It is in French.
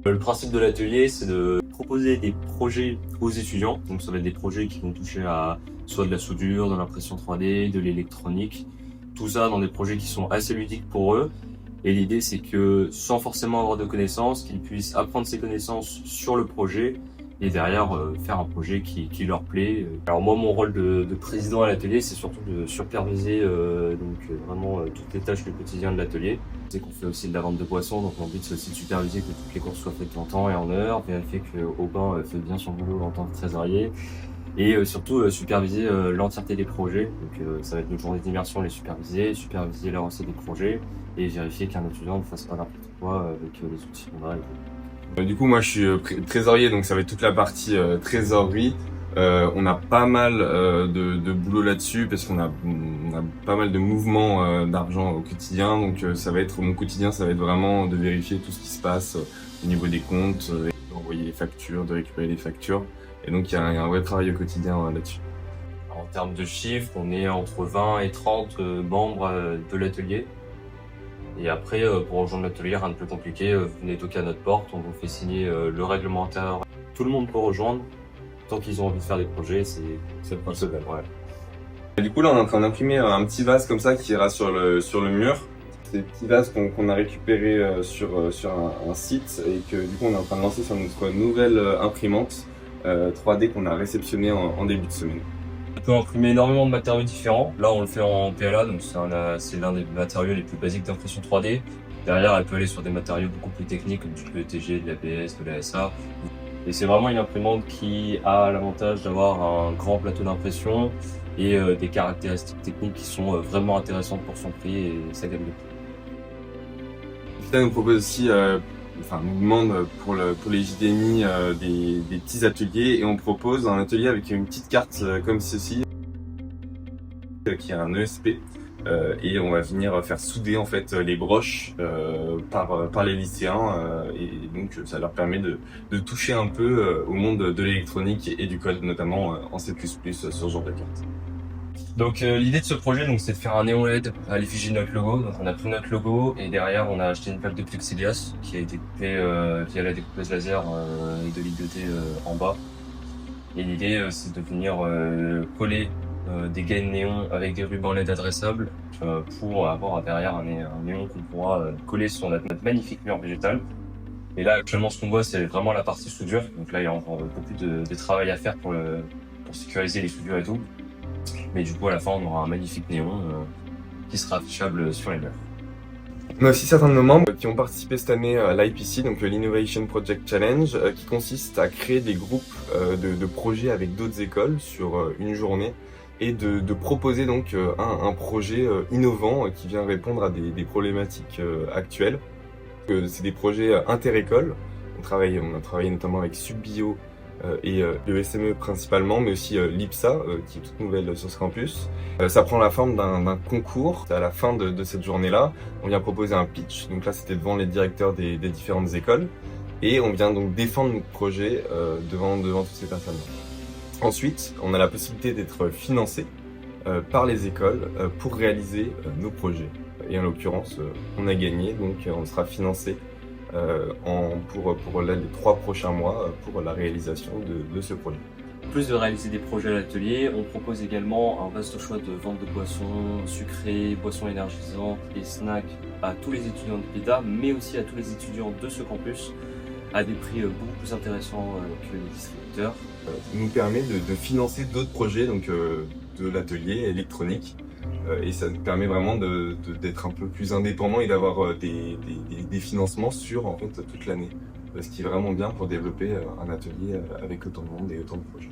Le principe de l'atelier, c'est de proposer des projets aux étudiants. Donc ça va être des projets qui vont toucher à soit de la soudure, de l'impression 3D, de l'électronique. Tout ça dans des projets qui sont assez ludiques pour eux. Et l'idée, c'est que sans forcément avoir de connaissances, qu'ils puissent apprendre ces connaissances sur le projet et derrière faire un projet qui leur plaît. Alors moi, mon rôle de président à l'atelier, c'est surtout de superviser vraiment toutes les tâches du quotidien de l'atelier. C'est qu'on fait aussi de la vente de poissons, donc mon but c'est aussi de superviser que toutes les courses soient faites en temps et en heure, vérifier que Aubin fait bien son boulot en tant que trésorier et surtout superviser l'entièreté des projets. Donc ça va être nos journées d'immersion, les superviser la recette des projets et vérifier qu'un étudiant ne fasse pas n'importe quoi avec les outils qu'on a. Du coup, moi, je suis trésorier, donc ça va être toute la partie trésorerie. On a pas mal de boulot là-dessus parce qu'on a pas mal de mouvements d'argent au quotidien. Donc, ça va être mon quotidien, ça va être vraiment de vérifier tout ce qui se passe au niveau des comptes, d'envoyer les factures, de récupérer les factures. Et donc, il y a un vrai travail au quotidien là-dessus. En termes de chiffres, on est entre 20 et 30 membres de l'atelier. Et après, pour rejoindre l'atelier, rien de plus compliqué, vous venez toquer à notre porte, on vous fait signer le règlement intérieur. Tout le monde peut rejoindre, tant qu'ils ont envie de faire des projets, c'est le principe. Ouais. Et du coup, là, on est en train d'imprimer un petit vase comme ça qui ira sur le mur. C'est des petits vases qu'on a récupérés sur un site et que du coup, on est en train de lancer sur notre nouvelle imprimante 3D qu'on a réceptionnée en début de semaine. On peut imprimer énormément de matériaux différents. Là, on le fait en PLA, donc c'est l'un des matériaux les plus basiques d'impression 3D. Derrière, elle peut aller sur des matériaux beaucoup plus techniques comme du PETG, de l'ABS, de l'ASA. Et c'est vraiment une imprimante qui a l'avantage d'avoir un grand plateau d'impression et des caractéristiques techniques qui sont vraiment intéressantes pour son prix et sa gamme de prix. Là, nous propose aussi, nous demande pour les JDMI des petits ateliers et on propose un atelier avec une petite carte comme ceci qui a un ESP et on va venir faire souder en fait les broches par les lycéens et donc ça leur permet de toucher un peu au monde de l'électronique et du code, notamment en C++ sur ce genre de carte. Donc l'idée de ce projet, c'est de faire un néon LED à l'effigie de notre logo. Donc on a pris notre logo et derrière on a acheté une plaque de plexiglas qui a été coupée via la découpeuse laser et de ligoter en bas. Et l'idée c'est de venir coller des gaines néons avec des rubans LED adressables pour avoir derrière un néon qu'on pourra coller sur notre magnifique mur végétal. Et là actuellement ce qu'on voit c'est vraiment la partie soudure. Donc là il y a encore beaucoup de travail à faire pour sécuriser les soudures et tout. Mais du coup, à la fin, on aura un magnifique néon qui sera affichable sur les murs. On a aussi certains de nos membres qui ont participé cette année à l'IPC, donc l'Innovation Project Challenge, qui consiste à créer des groupes de projets avec d'autres écoles sur une journée et de proposer donc un projet innovant qui vient répondre à des problématiques actuelles. C'est des projets inter-écoles. On a travaillé notamment avec Subbio et le SME principalement, mais aussi l'IPSA qui est toute nouvelle sur ce campus. Ça prend la forme d'un concours. À la fin de cette journée-là, on vient proposer un pitch. Donc là, c'était devant les directeurs des différentes écoles. Et on vient donc défendre notre projet devant toutes ces personnes-là. Ensuite, on a la possibilité d'être financé par les écoles pour réaliser nos projets. Et en l'occurrence, on a gagné, donc on sera financé pour les 3 prochains mois pour la réalisation de ce projet. En plus de réaliser des projets à l'atelier, on propose également un vaste choix de vente de boissons sucrées, boissons énergisantes et snacks à tous les étudiants de PIDA, mais aussi à tous les étudiants de ce campus, à des prix beaucoup plus intéressants que les distributeurs. Ça nous permet de financer d'autres projets donc, de l'atelier électronique. Et ça nous permet vraiment d'être un peu plus indépendant et d'avoir des financements sur en fait, toute l'année. Ce qui est vraiment bien pour développer un atelier avec autant de monde et autant de projets.